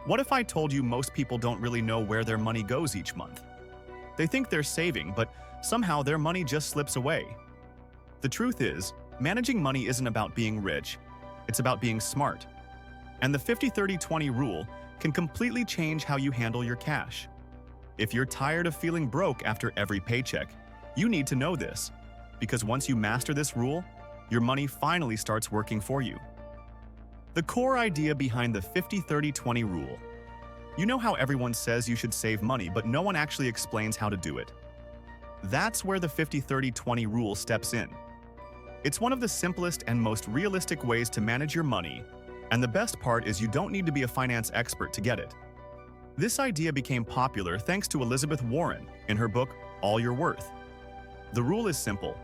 What if I told you most people don't really know where their money goes each month? They think they're saving, but somehow their money just slips away. The truth is, managing money isn't about being rich, it's about being smart. And the 50-30-20 rule can completely change how you handle your cash. If you're tired of feeling broke after every paycheck, you need to know this, because once you master this rule, your money finally starts working for you. The core idea behind the 50-30-20 rule. You know how everyone says you should save money, but no one actually explains how to do it. That's where the 50-30-20 rule steps in. It's one of the simplest and most realistic ways to manage your money, and the best part is you don't need to be a finance expert to get it. This idea became popular thanks to Elizabeth Warren in her book, All You're Worth. The rule is simple.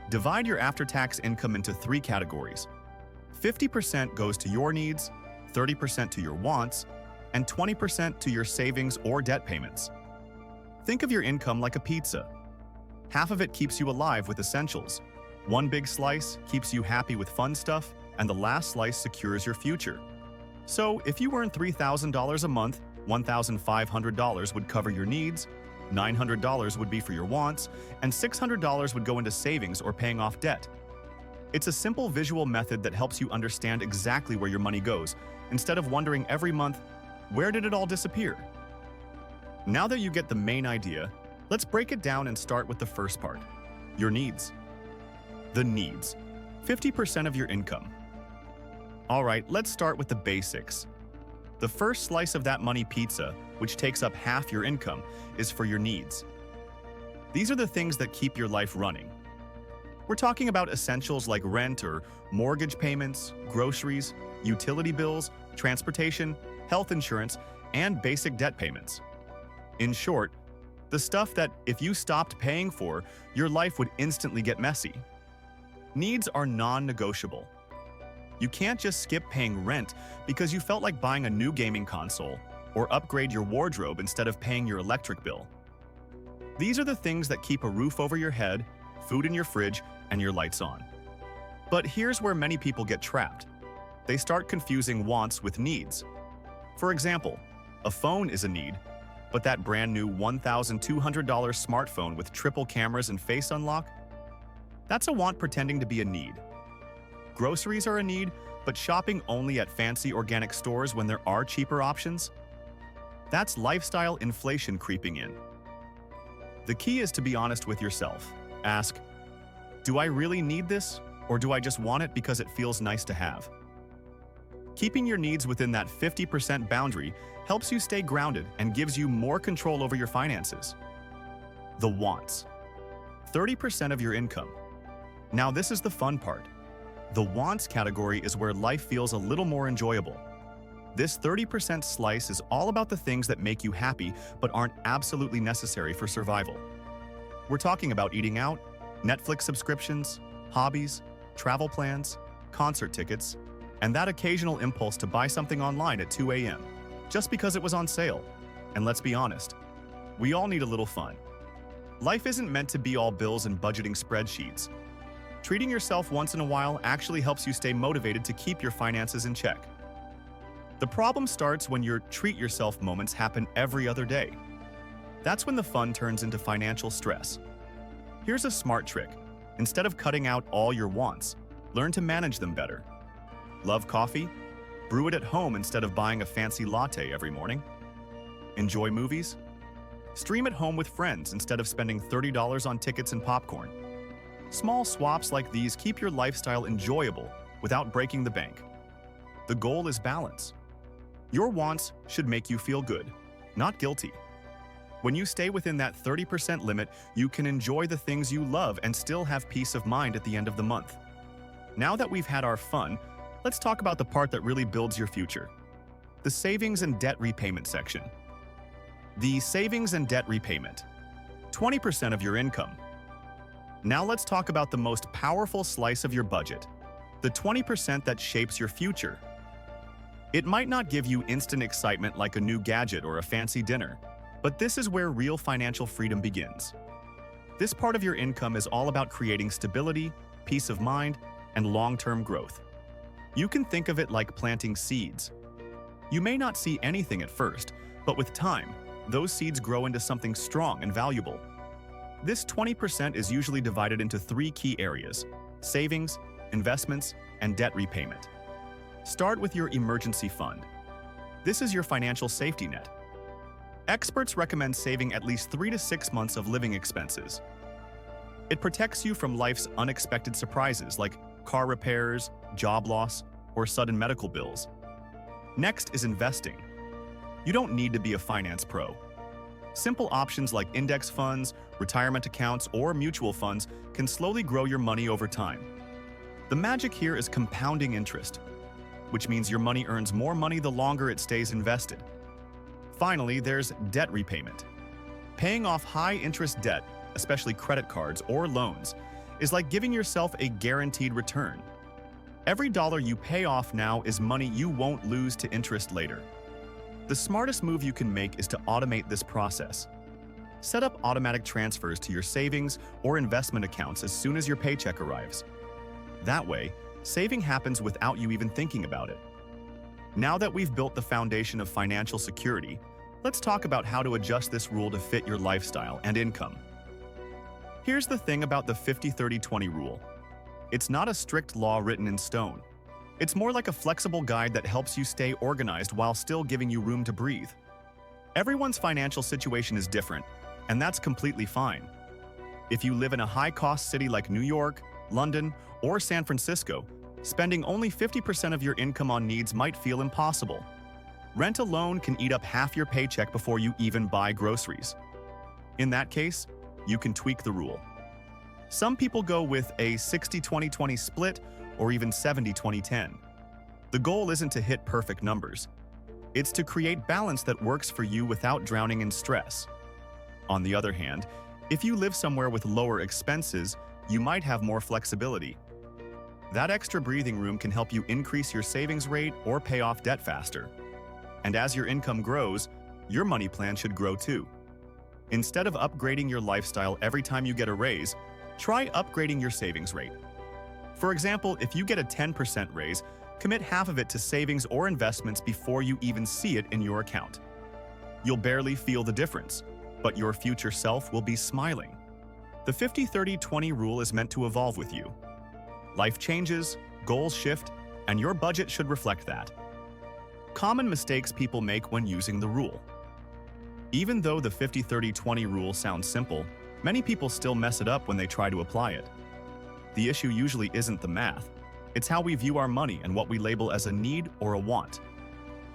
Divide your after-tax income into 3 categories. 50% goes to your needs, 30% to your wants, and 20% to your savings or debt payments. Think of your income like a pizza. Half of it keeps you alive with essentials. One big slice keeps you happy with fun stuff, and the last slice secures your future. So, if you earn $3,000 a month, $1,500 would cover your needs, $900 would be for your wants, and $600 would go into savings or paying off debt. It's a simple visual method that helps you understand exactly where your money goes, instead of wondering every month, where did it all disappear? Now that you get the main idea, let's break it down and start with the first part, your needs. The needs, 50% of your income. All right, let's start with the basics. The first slice of that money pizza, which takes up half your income, is for your needs. These are the things that keep your life running. We're talking about essentials like rent or mortgage payments, groceries, utility bills, transportation, health insurance, and basic debt payments. In short, the stuff that if you stopped paying for, your life would instantly get messy. Needs are non-negotiable. You can't just skip paying rent because you felt like buying a new gaming console or upgrade your wardrobe instead of paying your electric bill. These are the things that keep a roof over your head, food in your fridge, and your lights on. But here's where many people get trapped. They start confusing wants with needs. For example, a phone is a need, but that brand new $1,200 smartphone with triple cameras and face unlock? That's a want pretending to be a need. Groceries are a need, but shopping only at fancy organic stores when there are cheaper options? That's lifestyle inflation creeping in. The key is to be honest with yourself. Ask, do I really need this, or do I just want it because it feels nice to have? Keeping your needs within that 50% boundary helps you stay grounded and gives you more control over your finances. The wants, 30% of your income. Now this is the fun part. The wants category is where life feels a little more enjoyable. This 30% slice is all about the things that make you happy but aren't absolutely necessary for survival. We're talking about eating out, Netflix subscriptions, hobbies, travel plans, concert tickets, and that occasional impulse to buy something online at 2 a.m. just because it was on sale. And let's be honest, we all need a little fun. Life isn't meant to be all bills and budgeting spreadsheets. Treating yourself once in a while actually helps you stay motivated to keep your finances in check. The problem starts when your treat yourself moments happen every other day. That's when the fun turns into financial stress. Here's a smart trick. Instead of cutting out all your wants, learn to manage them better. Love coffee? Brew it at home instead of buying a fancy latte every morning. Enjoy movies? Stream at home with friends instead of spending $30 on tickets and popcorn. Small swaps like these keep your lifestyle enjoyable without breaking the bank. The goal is balance. Your wants should make you feel good, not guilty. When you stay within that 30% limit, you can enjoy the things you love and still have peace of mind at the end of the month. Now that we've had our fun, let's talk about the part that really builds your future. The savings and debt repayment section. The savings and debt repayment. 20% of your income. Now let's talk about the most powerful slice of your budget, the 20% that shapes your future. It might not give you instant excitement like a new gadget or a fancy dinner, but this is where real financial freedom begins. This part of your income is all about creating stability, peace of mind, and long-term growth. You can think of it like planting seeds. You may not see anything at first, but with time, those seeds grow into something strong and valuable. This 20% is usually divided into 3 key areas: savings, investments, and debt repayment. Start with your emergency fund. This is your financial safety net. Experts recommend saving at least 3 to 6 months of living expenses. It protects you from life's unexpected surprises like car repairs, job loss, or sudden medical bills. Next is investing. You don't need to be a finance pro. Simple options like index funds, retirement accounts, or mutual funds can slowly grow your money over time. The magic here is compounding interest, which means your money earns more money the longer it stays invested. Finally, there's debt repayment. Paying off high-interest debt, especially credit cards or loans, is like giving yourself a guaranteed return. Every dollar you pay off now is money you won't lose to interest later. The smartest move you can make is to automate this process. Set up automatic transfers to your savings or investment accounts as soon as your paycheck arrives. That way, saving happens without you even thinking about it. Now that we've built the foundation of financial security, let's talk about how to adjust this rule to fit your lifestyle and income. Here's the thing about the 50-30-20 rule. It's not a strict law written in stone. It's more like a flexible guide that helps you stay organized while still giving you room to breathe. Everyone's financial situation is different, and that's completely fine. If you live in a high-cost city like New York, London, or San Francisco, spending only 50% of your income on needs might feel impossible. Rent alone can eat up half your paycheck before you even buy groceries. In that case, you can tweak the rule. Some people go with a 60-20-20 split or even 70-20-10. The goal isn't to hit perfect numbers. It's to create balance that works for you without drowning in stress. On the other hand, if you live somewhere with lower expenses, you might have more flexibility. That extra breathing room can help you increase your savings rate or pay off debt faster. And as your income grows, your money plan should grow too. Instead of upgrading your lifestyle every time you get a raise, try upgrading your savings rate. For example, if you get a 10% raise, commit half of it to savings or investments before you even see it in your account. You'll barely feel the difference, but your future self will be smiling. The 50-30-20 rule is meant to evolve with you. Life changes, goals shift, and your budget should reflect that. Common mistakes people make when using the rule. Even though the 50-30-20 rule sounds simple, many people still mess it up when they try to apply it. The issue usually isn't the math. It's how we view our money and what we label as a need or a want.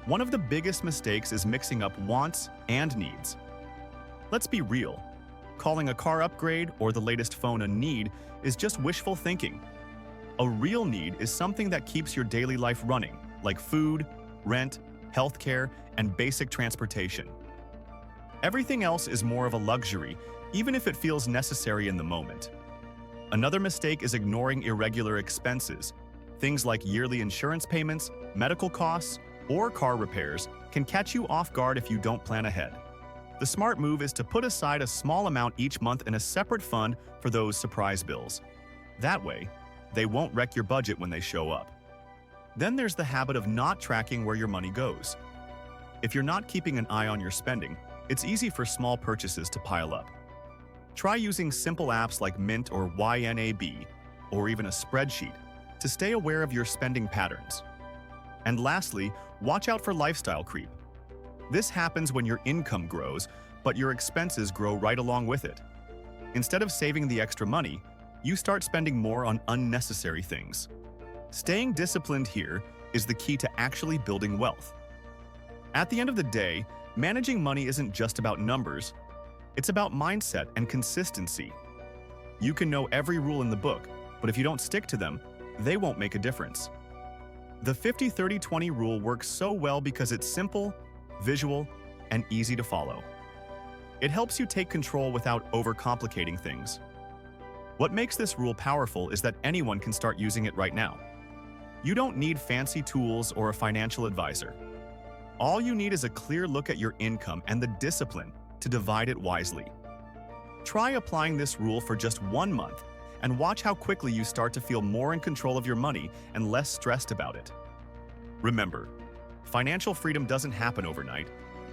One of the biggest mistakes is mixing up wants and needs. Let's be real. Calling a car upgrade or the latest phone a need is just wishful thinking. A real need is something that keeps your daily life running, like food, rent, healthcare, and basic transportation. Everything else is more of a luxury, even if it feels necessary in the moment. Another mistake is ignoring irregular expenses. Things like yearly insurance payments, medical costs, or car repairs can catch you off guard if you don't plan ahead. The smart move is to put aside a small amount each month in a separate fund for those surprise bills. That way, they won't wreck your budget when they show up. Then there's the habit of not tracking where your money goes. If you're not keeping an eye on your spending, it's easy for small purchases to pile up. Try using simple apps like Mint or YNAB, or even a spreadsheet, to stay aware of your spending patterns. And lastly, watch out for lifestyle creep. This happens when your income grows, but your expenses grow right along with it. Instead of saving the extra money, you start spending more on unnecessary things. Staying disciplined here is the key to actually building wealth. At the end of the day, managing money isn't just about numbers. It's about mindset and consistency. You can know every rule in the book, but if you don't stick to them, they won't make a difference. The 50-30-20 rule works so well because it's simple, visual, and easy to follow. It helps you take control without overcomplicating things. What makes this rule powerful is that anyone can start using it right now. You don't need fancy tools or a financial advisor. All you need is a clear look at your income and the discipline to divide it wisely. Try applying this rule for just 1 month and watch how quickly you start to feel more in control of your money and less stressed about it. Remember, Financial freedom doesn't happen overnight.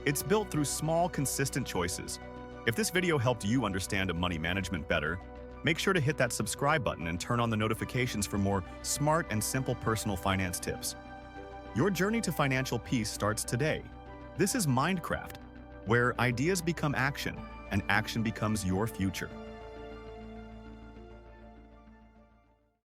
It's built through small, consistent choices. If this video helped you understand money management better, make sure to hit that subscribe button and turn on the notifications for more smart and simple personal finance tips. Your journey to financial peace starts today. This is Mindcraft, where ideas become action and action becomes your future.